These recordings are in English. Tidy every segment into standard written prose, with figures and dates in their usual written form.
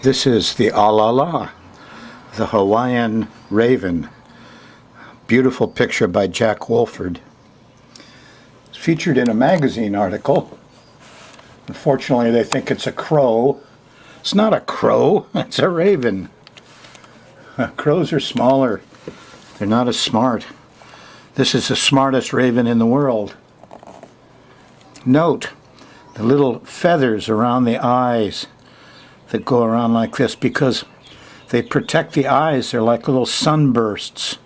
This is the alala, the Hawaiian raven. Beautiful picture by Jack Wolford. It's featured in a magazine article. Unfortunately, they think it's a crow. It's not a crow, it's a raven. Crows are smaller. They're not as smart. This is the smartest raven in the world. Note the little feathers around the eyes that go around like this because they protect the eyes. They're like little sunbursts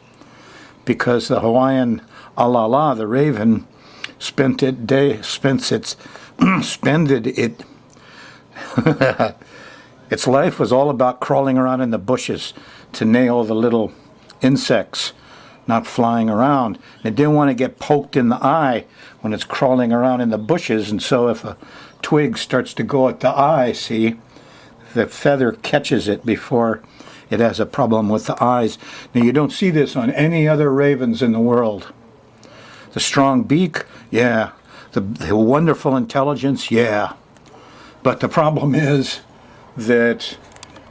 because the Hawaiian alala, the raven, spended it its life was all about crawling around in the bushes to nail the little insects, not flying around. It didn't want to get poked in the eye when it's crawling around in the bushes, and so if a twig starts to go at the eye, see, the feather catches it before it has a problem with the eyes. Now, you don't see this on any other ravens in the world. The strong beak, yeah. The wonderful intelligence, yeah. But the problem is that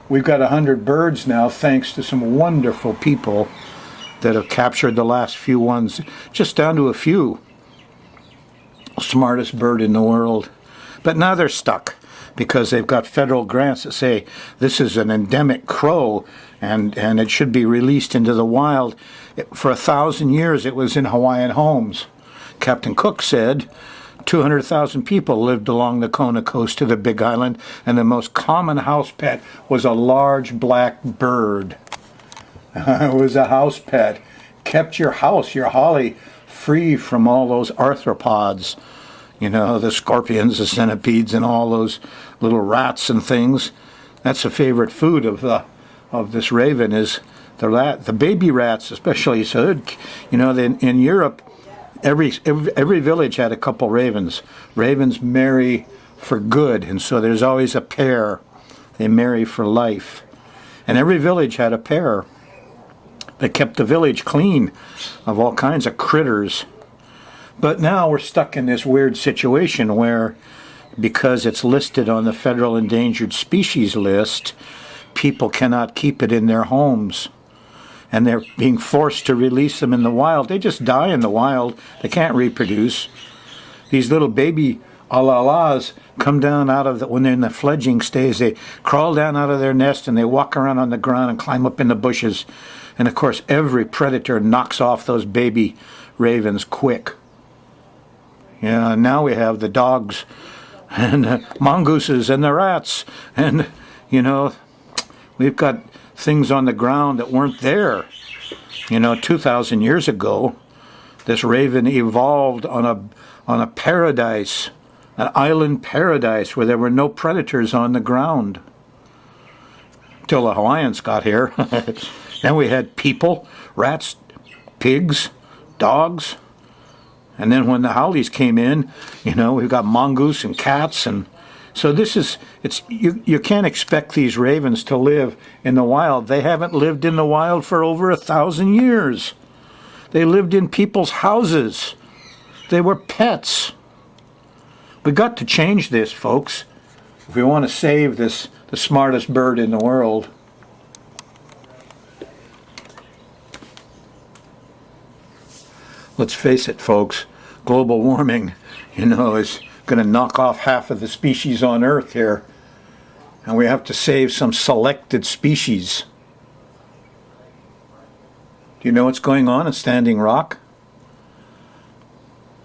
we've got 100 birds now, thanks to some wonderful people that have captured the last few ones, just down to a few. Smartest bird in the world. But now they're stuck because they've got federal grants that say this is an endemic crow and it should be released into the wild. For 1,000 years it was in Hawaiian homes. Captain Cook said 200,000 people lived along the Kona coast to the Big Island, and the most common house pet was a large black bird. It was a house pet. Kept your house, your holly, free from all those arthropods. You know, the scorpions, the centipedes, and all those little rats and things. That's a favorite food of this raven is the baby rats, especially. So, you know, in Europe, every village had a couple ravens. Ravens marry for good, and so there's always a pair. They marry for life. And every village had a pair. They kept the village clean of all kinds of critters. But now we're stuck in this weird situation where, because it's listed on the Federal Endangered Species List, people cannot keep it in their homes. And they're being forced to release them in the wild. They just die in the wild. They can't reproduce. These little baby alalas come down out of when they're in the fledging stage. They crawl down out of their nest and they walk around on the ground and climb up in the bushes. And of course, every predator knocks off those baby ravens quick. Yeah, now we have the dogs and the mongooses and the rats. And, you know, we've got things on the ground that weren't there. You know, 2,000 years ago, this raven evolved on a paradise, an island paradise where there were no predators on the ground. Till the Hawaiians got here. Then we had people, rats, pigs, dogs. And then when the howlies came in, you know, we've got mongoose and cats. And so you can't expect these ravens to live in the wild. They haven't lived in the wild for over 1,000 years. They lived in people's houses. They were pets. We got to change this, folks, if we want to save the smartest bird in the world. Let's face it, folks, global warming, you know, is going to knock off half of the species on Earth here. And we have to save some selected species. Do you know what's going on at Standing Rock?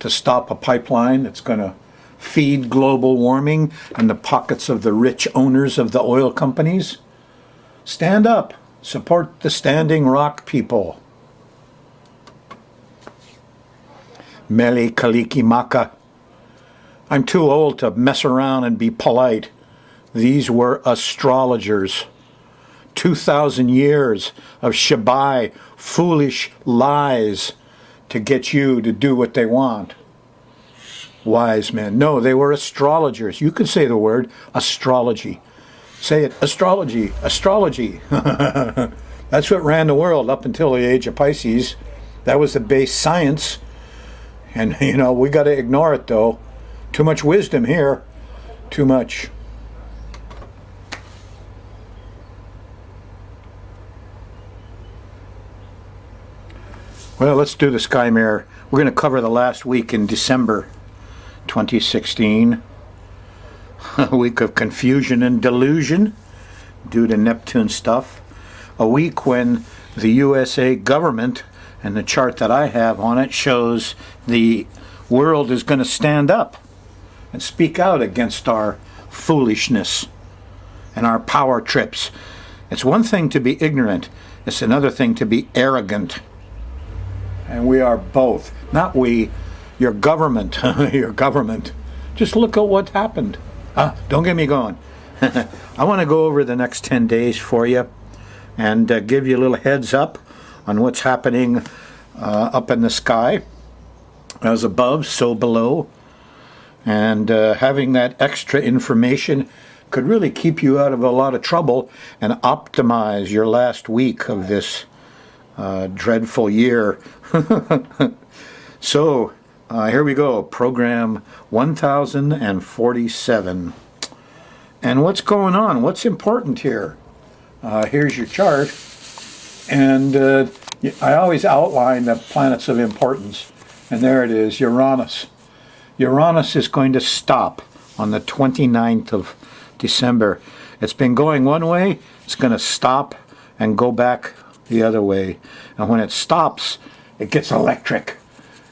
To stop a pipeline that's going to feed global warming and the pockets of the rich owners of the oil companies? Stand up. Support the Standing Rock people. Mele Kalikimaka. I'm too old to mess around and be polite. These were astrologers. 2,000 years of shabai, foolish lies to get you to do what they want. Wise men. No, they were astrologers. You could say the word astrology. Say it, astrology, astrology. That's what ran the world up until the age of Pisces. That was the base science. And, you know, we got to ignore it, though. Too much wisdom here. Too much. Well, let's do the Sky Mirror. We're going to cover the last week in December 2016. A week of confusion and delusion due to Neptune stuff. A week when the USA government, and the chart that I have on it shows the world is going to stand up and speak out against our foolishness and our power trips. It's one thing to be ignorant. It's another thing to be arrogant. And we are both. Not we, your government. Your government. Just look at what happened. Don't get me going. I want to go over the next 10 days for you and give you a little heads up on what's happening up in the sky. As above, so below. And having that extra information could really keep you out of a lot of trouble and optimize your last week of this dreadful year. So, here we go, program 1047. And what's going on? What's important here? Here's your chart. And I always outline the planets of importance. And there it is, Uranus. Uranus is going to stop on the 29th of December. It's been going one way, it's going to stop and go back the other way. And when it stops, it gets electric.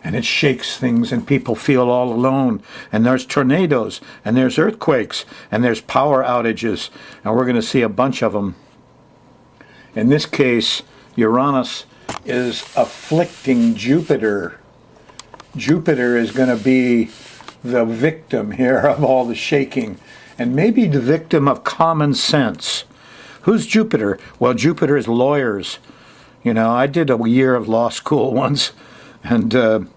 And it shakes things and people feel all alone. And there's tornadoes, and there's earthquakes, and there's power outages. And we're going to see a bunch of them. In this case, Uranus is afflicting Jupiter. Jupiter is going to be the victim here of all the shaking. And maybe the victim of common sense. Who's Jupiter? Well, Jupiter is lawyers. You know, I did a year of law school once. And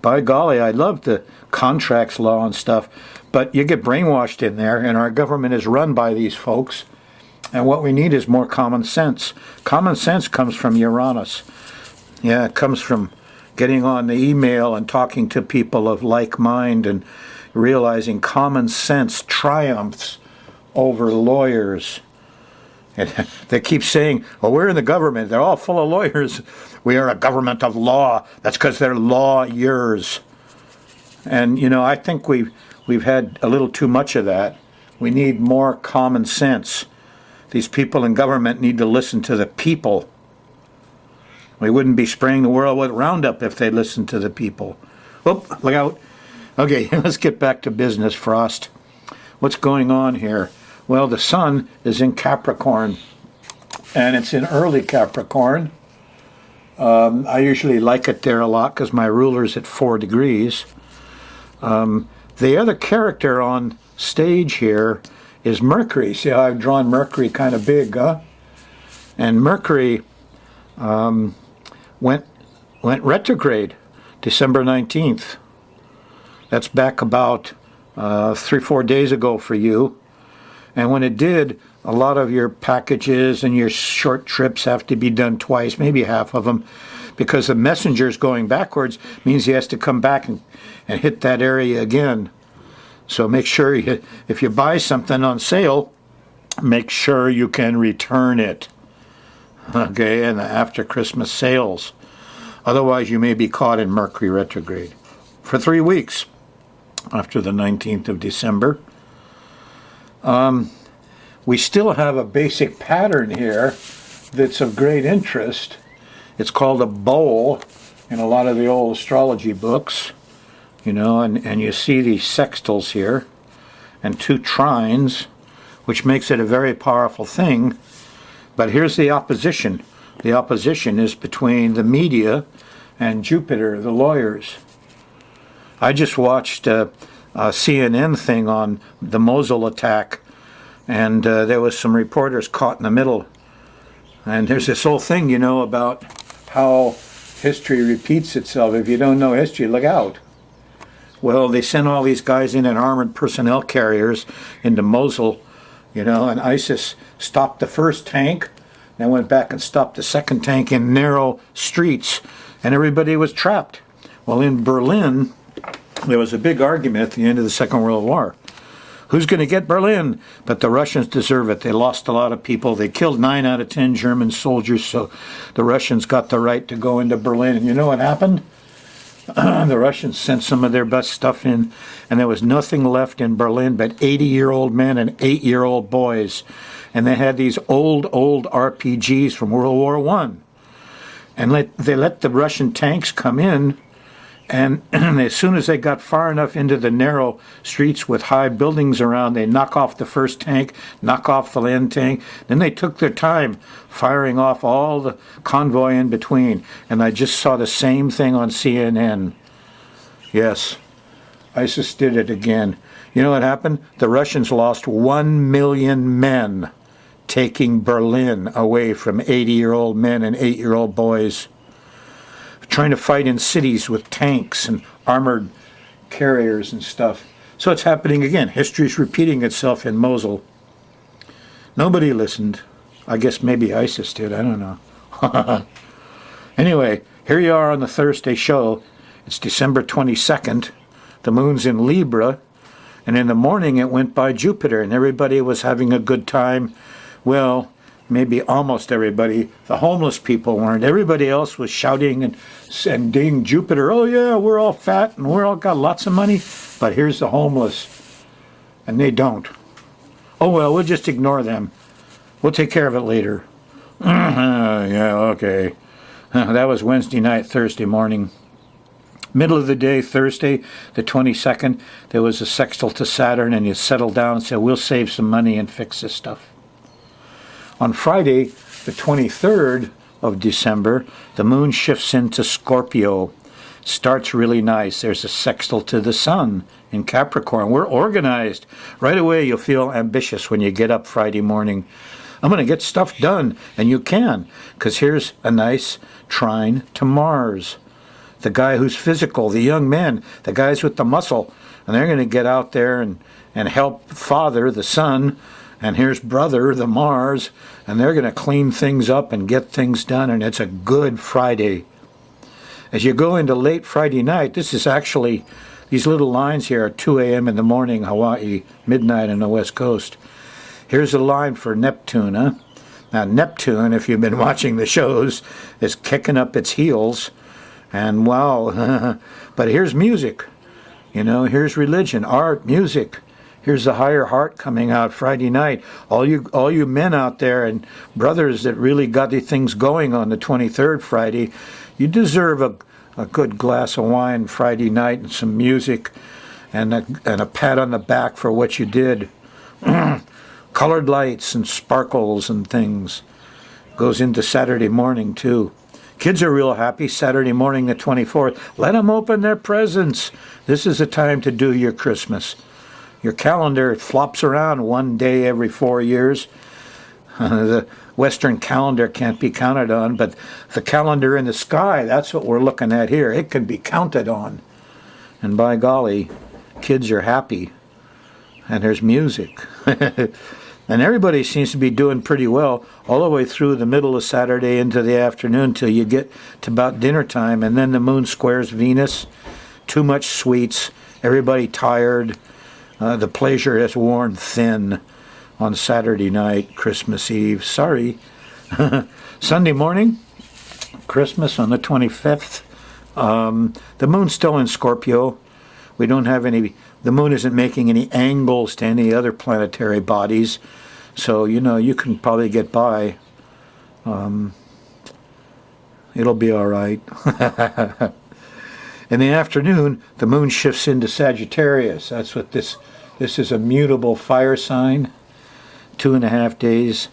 by golly, I love the contracts law and stuff, but you get brainwashed in there, and our government is run by these folks, and what we need is more common sense. Common sense comes from Uranus. Yeah, it comes from getting on the email and talking to people of like mind and realizing common sense triumphs over lawyers. And they keep saying, well, we're in the government. They're all full of lawyers. We are a government of law. That's because they're lawyers. And, you know, I think we've had a little too much of that. We need more common sense. These people in government need to listen to the people. We wouldn't be spraying the world with Roundup if they listened to the people. Whoop, look out. Okay, let's get back to business, Frost. What's going on here? Well, the sun is in Capricorn, and it's in early Capricorn. I usually like it there a lot because my ruler's at 4 degrees. The other character on stage here is Mercury. See how I've drawn Mercury kind of big, huh? And Mercury went retrograde December 19th. That's back about 3-4 days ago for you. And when it did, a lot of your packages and your short trips have to be done twice, maybe half of them, because the messenger's going backwards means he has to come back and hit that area again. So make sure, if you buy something on sale, make sure you can return it. Okay, and after Christmas sales. Otherwise, you may be caught in Mercury retrograde for 3 weeks after the 19th of December. We still have a basic pattern here that's of great interest. It's called a bowl in a lot of the old astrology books, you know, and you see these sextiles here and 2 trines, which makes it a very powerful thing. But here's the opposition. The opposition is between the media and Jupiter, the lawyers. I just watched a CNN thing on the Mosul attack, and there was some reporters caught in the middle. And there's this whole thing, you know, about how history repeats itself. If you don't know history, look out. Well, they sent all these guys in armored personnel carriers into Mosul, you know, and ISIS stopped the first tank, then went back and stopped the second tank in narrow streets, and everybody was trapped. Well, in Berlin, there was a big argument at the end of the Second World War Who's going to get Berlin? But the Russians deserve it. They lost a lot of people. They killed 9 out of 10 German soldiers, so the Russians got the right to go into Berlin. And you know what happened? The Russians sent some of their best stuff in, and there was nothing left in Berlin but 80-year-old men and 8-year-old boys. And they had these old RPGs from World War I. And they let the Russian tanks come in, and as soon as they got far enough into the narrow streets with high buildings around, they knock off the first tank, knock off the land tank. Then they took their time firing off all the convoy in between. And I just saw the same thing on CNN. Yes, ISIS did it again. You know what happened? The Russians lost 1 million men taking Berlin away from 80-year-old men and 8-year-old boys, trying to fight in cities with tanks and armored carriers and stuff. So it's happening again. History's repeating itself in Mosul. Nobody listened. I guess maybe ISIS did. I don't know. Anyway, here you are on the Thursday show. It's December 22nd. The moon's in Libra. And in the morning it went by Jupiter, and everybody was having a good time. Well, maybe almost everybody. The homeless people weren't. Everybody else was shouting and ding Jupiter. Oh yeah, we're all fat and we're all got lots of money. But here's the homeless, and they don't. Oh well, we'll just ignore them. We'll take care of it later. Yeah, okay. That was Wednesday night, Thursday morning. Middle of the day, Thursday, the 22nd, there was a sextile to Saturn, and you settled down and said, we'll save some money and fix this stuff. On Friday, the 23rd of December, the moon shifts into Scorpio. Starts really nice. There's a sextile to the sun in Capricorn. We're organized. Right away, you'll feel ambitious when you get up Friday morning. I'm going to get stuff done, and you can, because here's a nice trine to Mars. The guy who's physical, the young men, the guys with the muscle, and they're going to get out there and help Father, the sun, and here's Brother, the Mars, and they're going to clean things up and get things done, and it's a good Friday. As you go into late Friday night, this is actually, these little lines here are 2 a.m. in the morning, Hawaii, midnight on the West Coast. Here's a line for Neptune, huh? Now, Neptune, if you've been watching the shows, is kicking up its heels, and wow, but here's music. You know, here's religion, art, music. Here's the higher heart coming out Friday night. All you men out there and brothers that really got the things going on the 23rd Friday, you deserve a good glass of wine Friday night and some music and a pat on the back for what you did. Colored lights and sparkles and things. Goes into Saturday morning too. Kids are real happy Saturday morning the 24th. Let them open their presents. This is the time to do your Christmas. Your calendar flops around one day every 4 years. The Western calendar can't be counted on, but the calendar in the sky, that's what we're looking at here. It can be counted on. And by golly, kids are happy. And there's music. And everybody seems to be doing pretty well all the way through the middle of Saturday into the afternoon till you get to about dinner time, and then the moon squares Venus. Too much sweets. Everybody tired. The pleasure has worn thin on Saturday night, Christmas Eve. Sorry. Sunday morning, Christmas on the 25th. The moon's still in Scorpio. We don't have any, the moon isn't making any angles to any other planetary bodies. So, you know, you can probably get by. It'll be all right. In the afternoon, the moon shifts into Sagittarius. That's what this is, a mutable fire sign. 2.5 days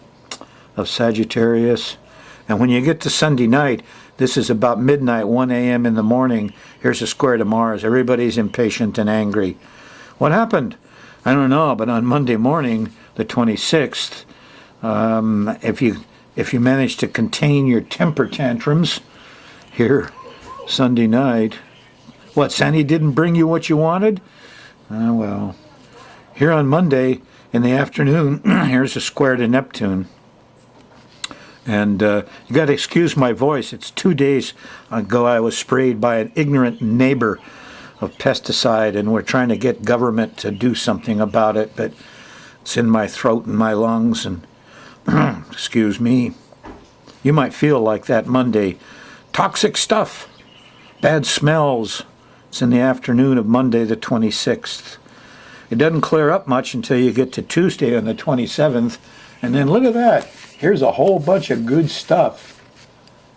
of Sagittarius. And when you get to Sunday night, this is about midnight, 1 a.m. in the morning. Here's a square to Mars. Everybody's impatient and angry. What happened? I don't know, but on Monday morning, the 26th, if you manage to contain your temper tantrums here Sunday night, what, Sandy didn't bring you what you wanted? Well, here on Monday in the afternoon, here's a square to Neptune. And you got to excuse my voice. It's 2 days ago I was sprayed by an ignorant neighbor of pesticide, and we're trying to get government to do something about it, but it's in my throat and my lungs, and excuse me. You might feel like that Monday. Toxic stuff, bad smells. It's in the afternoon of Monday the 26th. It doesn't clear up much until you get to Tuesday on the 27th, and then look at that. Here's a whole bunch of good stuff.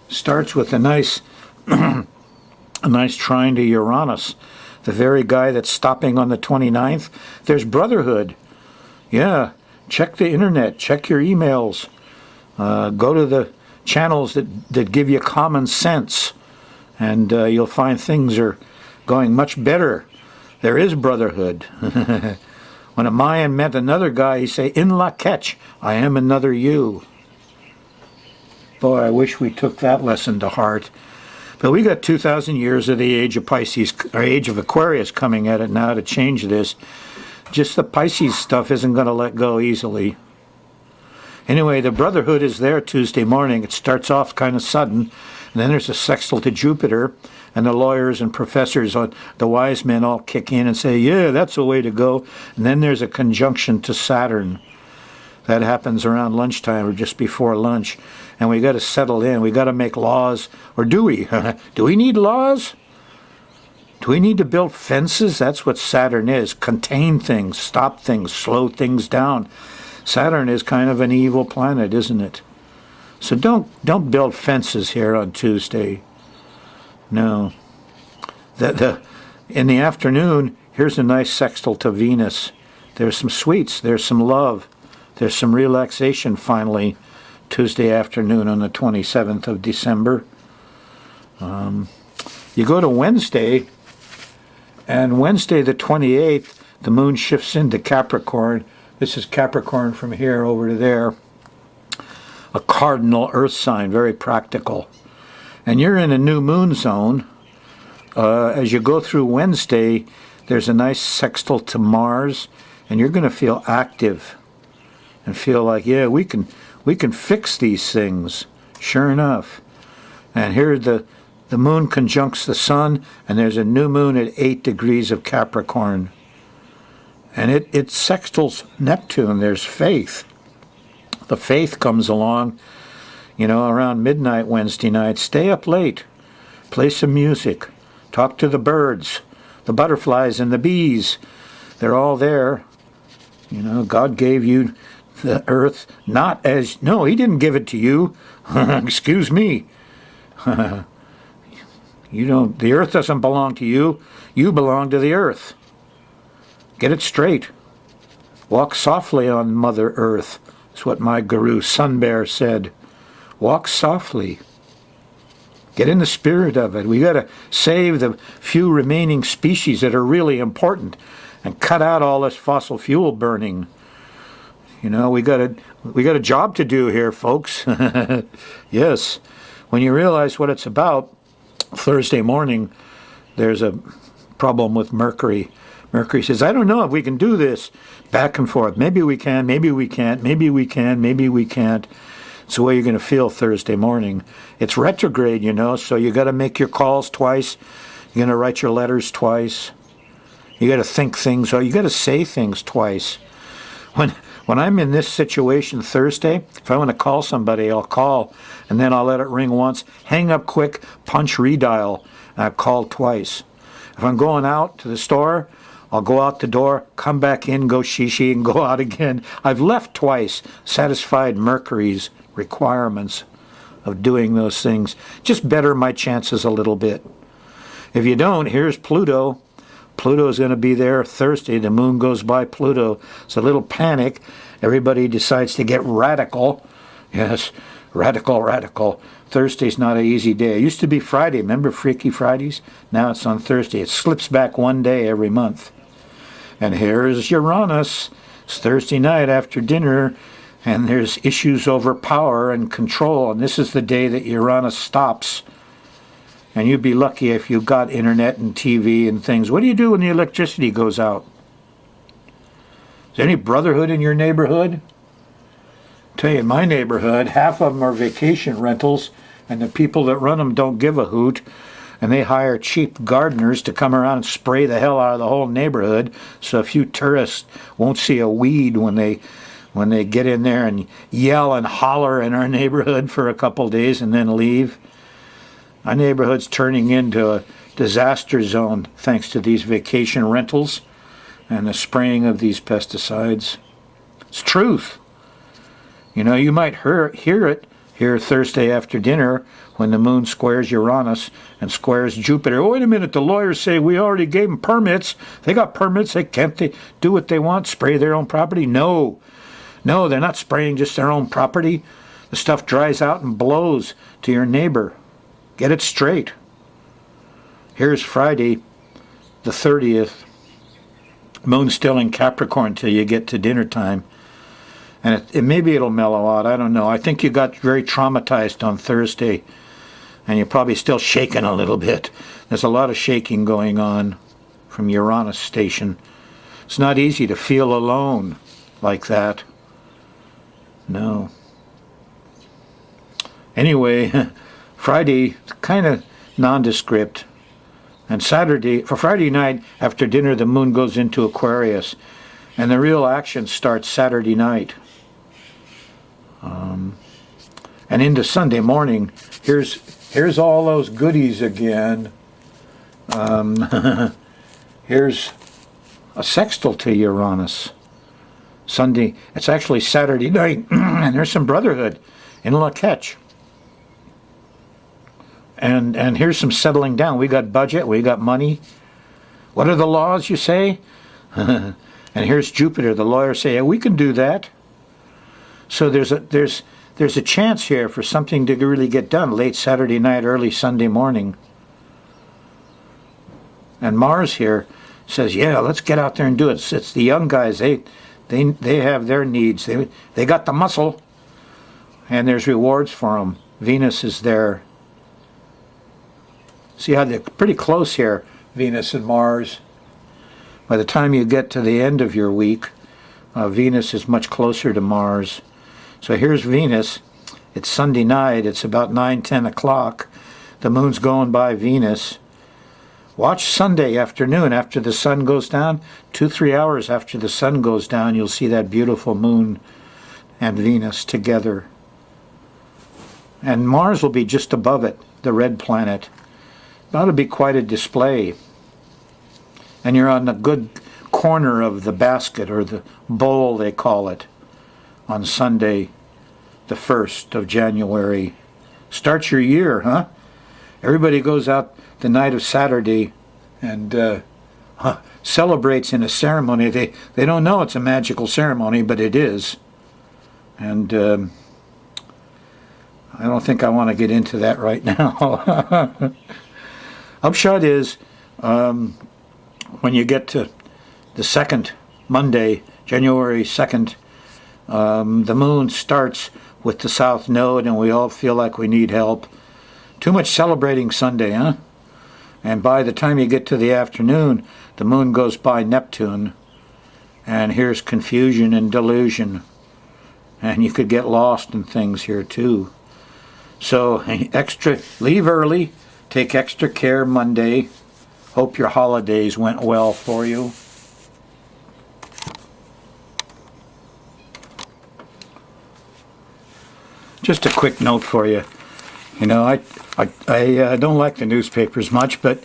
Starts with a nice a nice trine to Uranus, the very guy that's stopping on the 29th. There's Brotherhood. Yeah, check the internet, check your emails, go to the channels that give you common sense, and you'll find things are going much better. There is Brotherhood. When a Mayan met another guy, he say, "In la catch, I am another you." Boy, I wish we took that lesson to heart. But we got 2,000 years of the age of Pisces, or age of Aquarius coming at it now to change this. Just the Pisces stuff isn't going to let go easily. Anyway, the Brotherhood is there Tuesday morning. It starts off kind of sudden, and then there's a sextile to Jupiter, and the lawyers and professors, the wise men all kick in and say, yeah, that's the way to go. And then there's a conjunction to Saturn. That happens around lunchtime or just before lunch. And we got to settle in. We got to make laws. Or do we? Do we need laws? Do we need to build fences? That's what Saturn is. Contain things, stop things, slow things down. Saturn is kind of an evil planet, isn't it? So don't build fences here on Tuesday. No. In the afternoon, here's a nice sextile to Venus. There's some sweets. There's some love. There's some relaxation finally Tuesday afternoon on the 27th of December. You go to Wednesday, and Wednesday the 28th, the moon shifts into Capricorn. This is Capricorn from here over to there. A cardinal earth sign, very practical. And you're in a new moon zone. As you go through Wednesday, there's a nice sextile to Mars, and you're going to feel active and feel like, yeah, we can fix these things. Sure enough. And here the moon conjuncts the sun, and there's a new moon at 8 degrees of Capricorn. And it sextiles Neptune. There's faith. The faith comes along, around midnight Wednesday night. Stay up late. Play some music. Talk to the birds, the butterflies and the bees. They're all there. God gave you the earth no, he didn't give it to you. Excuse me. The earth doesn't belong to you. You belong to the earth. Get it straight. Walk softly on Mother Earth. That's what my guru Sun Bear said. Walk softly. Get in the spirit of it. We got to save the few remaining species that are really important and cut out all this fossil fuel burning. We got a job to do here, folks. Yes. When you realize what it's about, Thursday morning, there's a problem with Mercury. Mercury says, I don't know if we can do this. Back and forth. Maybe we can, maybe we can't, maybe we can, maybe we can't. It's the way you're going to feel Thursday morning. It's retrograde, so you got to make your calls twice. You're going to write your letters twice. You got to think things, or you got to say things twice. When I'm in this situation Thursday, if I want to call somebody, I'll call, and then I'll let it ring once, hang up quick, punch redial, and I'll call twice. If I'm going out to the store, I'll go out the door, come back in, go shishi, and go out again. I've left twice, satisfied Mercury's requirements of doing those things. Just better my chances a little bit. If you don't, here's Pluto. Pluto's going to be there Thursday. The moon goes by Pluto. It's a little panic. Everybody decides to get radical. Yes, radical. Thursday's not an easy day. It used to be Friday. Remember Freaky Fridays? Now it's on Thursday. It slips back one day every month. And here's Uranus. It's Thursday night after dinner, and there's issues over power and control. And this is the day that Uranus stops. And you'd be lucky if you got internet and TV and things. What do you do when the electricity goes out? Is there any Brotherhood in your neighborhood? I tell you, in my neighborhood, half of them are vacation rentals, and the people that run them don't give a hoot. and they hire cheap gardeners to come around and spray the hell out of the whole neighborhood, so a few tourists won't see a weed when they get in there and yell and holler in our neighborhood for a couple days and then leave. Our neighborhood's turning into a disaster zone thanks to these vacation rentals and the spraying of these pesticides. It's truth. You know, you might hear it here Thursday after dinner when the moon squares Uranus and squares Jupiter. Oh, wait a minute, the lawyers say we already gave them permits. They got permits. Can't they do what they want, spray their own property? No, they're not spraying just their own property. The stuff dries out and blows to your neighbor. Get it straight. Here's Friday, the 30th. Moon's still in Capricorn till you get to dinner time. And maybe it'll mellow out. I don't know. I think you got very traumatized on Thursday, and you're probably still shaking a little bit. There's a lot of shaking going on from Uranus station. It's not easy to feel alone like that. No. Anyway, Friday, kind of nondescript. And Saturday, for Friday night, after dinner, the moon goes into Aquarius. And the real action starts Saturday night. And into Sunday morning, here's all those goodies again. Here's a sextile to Uranus. Sunday, it's actually Saturday night, and there's some brotherhood in Lakech. And here's some settling down. We got budget, we got money. What are the laws, you say? And here's Jupiter. The lawyers say, yeah, we can do that. So there's a chance here for something to really get done late Saturday night, early Sunday morning. And Mars here says, yeah, let's get out there and do it. It's the young guys. They have their needs. They got the muscle, and there's rewards for them. Venus is there. See how they're pretty close here, Venus and Mars. By the time you get to the end of your week, Venus is much closer to Mars. So here's Venus. It's Sunday night. It's about 9-10 o'clock. The moon's going by Venus. Watch Sunday afternoon after the sun goes down. 2-3 hours after the sun goes down, you'll see that beautiful moon and Venus together. And Mars will be just above it, the red planet. That'll be quite a display. And you're on the good corner of the basket, or the bowl they call it, on Sunday, the 1st of January. Starts your year, huh? Everybody goes out the night of Saturday and celebrates in a ceremony. They don't know it's a magical ceremony, but it is. And I don't think I want to get into that right now. Upshot is, when you get to the 2nd, Monday, January 2nd, the moon starts with the south node, and we all feel like we need help. Too much celebrating Sunday, huh? And by the time you get to the afternoon, the moon goes by Neptune, and here's confusion and delusion. And you could get lost in things here too. So leave early, take extra care Monday. Hope your holidays went well for you. Just a quick note for you. You know, I don't like the newspapers much, but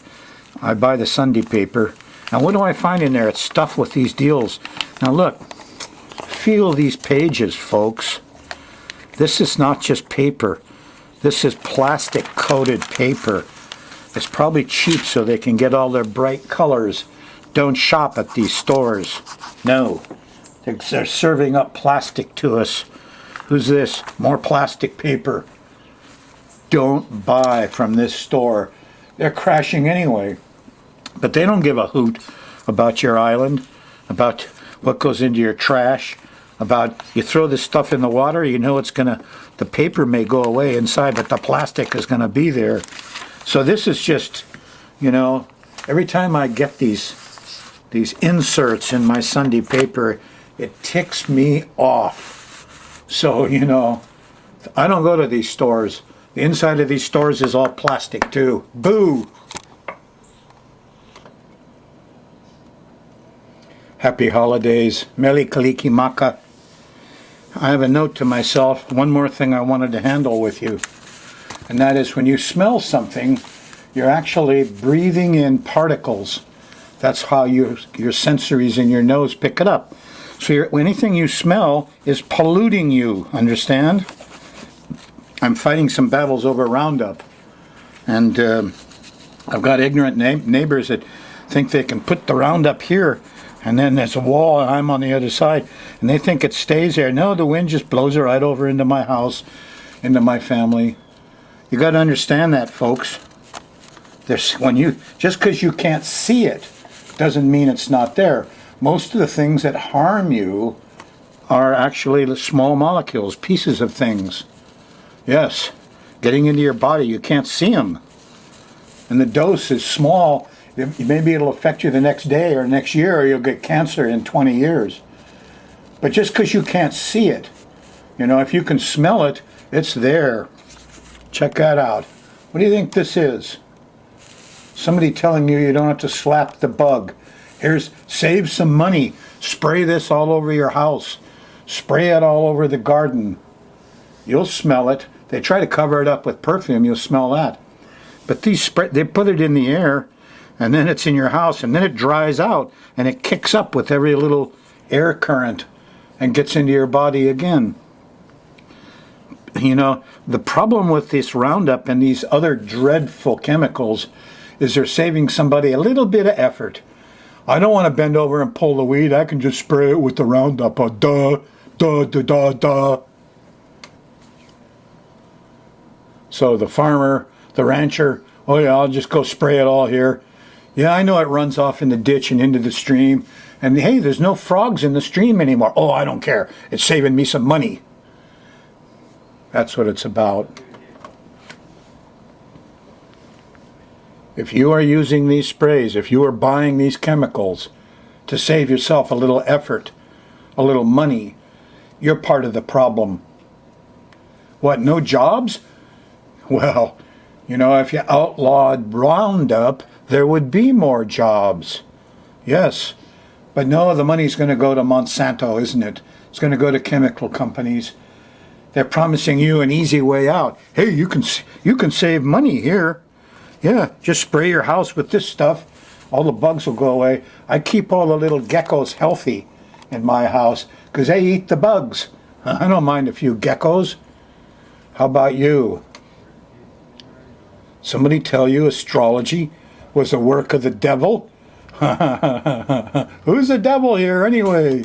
I buy the Sunday paper. And what do I find in there? It's stuff with these deals. Now look, feel these pages, folks. This is not just paper. This is plastic-coated paper. It's probably cheap so they can get all their bright colors. Don't shop at these stores. No. They're serving up plastic to us. Who's this? More plastic paper. Don't buy from this store. They're crashing anyway. But they don't give a hoot about your island, about what goes into your trash, about you throw this stuff in the water, you know the paper may go away inside, but the plastic is going to be there. So this is just, you know, every time I get these inserts in my Sunday paper, it ticks me off. So, you know, I don't go to these stores. The inside of these stores is all plastic too. Boo! Happy holidays. Mele Kalikimaka. I have a note to myself. One more thing I wanted to handle with you. And that is when you smell something, you're actually breathing in particles. That's how your sensories in your nose pick it up. So anything you smell is polluting you, understand? I'm fighting some battles over Roundup. And I've got ignorant neighbors that think they can put the Roundup here, and then there's a wall and I'm on the other side, and they think it stays there. No, the wind just blows it right over into my house, into my family. You got to understand that, folks. Just because you can't see it doesn't mean it's not there. Most of the things that harm you are actually the small molecules, pieces of things. Yes, getting into your body, you can't see them. And the dose is small. Maybe it'll affect you the next day or next year, or you'll get cancer in 20 years. But just because you can't see it, if you can smell it, it's there. Check that out. What do you think this is? Somebody telling you don't have to slap the bug. Save some money. Spray this all over your house. Spray it all over the garden. You'll smell it. They try to cover it up with perfume, you'll smell that. But they put it in the air, and then it's in your house, and then it dries out, and it kicks up with every little air current and gets into your body again. The problem with this Roundup and these other dreadful chemicals is they're saving somebody a little bit of effort. I don't want to bend over and pull the weed. I can just spray it with the Roundup. Duh. So the farmer, the rancher, oh yeah, I'll just go spray it all here. Yeah, I know it runs off in the ditch and into the stream. And hey, there's no frogs in the stream anymore. Oh, I don't care. It's saving me some money. That's what it's about. If you are using these sprays, if you are buying these chemicals to save yourself a little effort, a little money, you're part of the problem. What, no jobs? Well, if you outlawed Roundup, there would be more jobs. Yes. But no, the money's going to go to Monsanto, isn't it? It's going to go to chemical companies. They're promising you an easy way out. Hey, you can save money here. Yeah, just spray your house with this stuff. All the bugs will go away. I keep all the little geckos healthy in my house because they eat the bugs. I don't mind a few geckos. How about you? Somebody tell you astrology was a work of the devil? Who's the devil here anyway?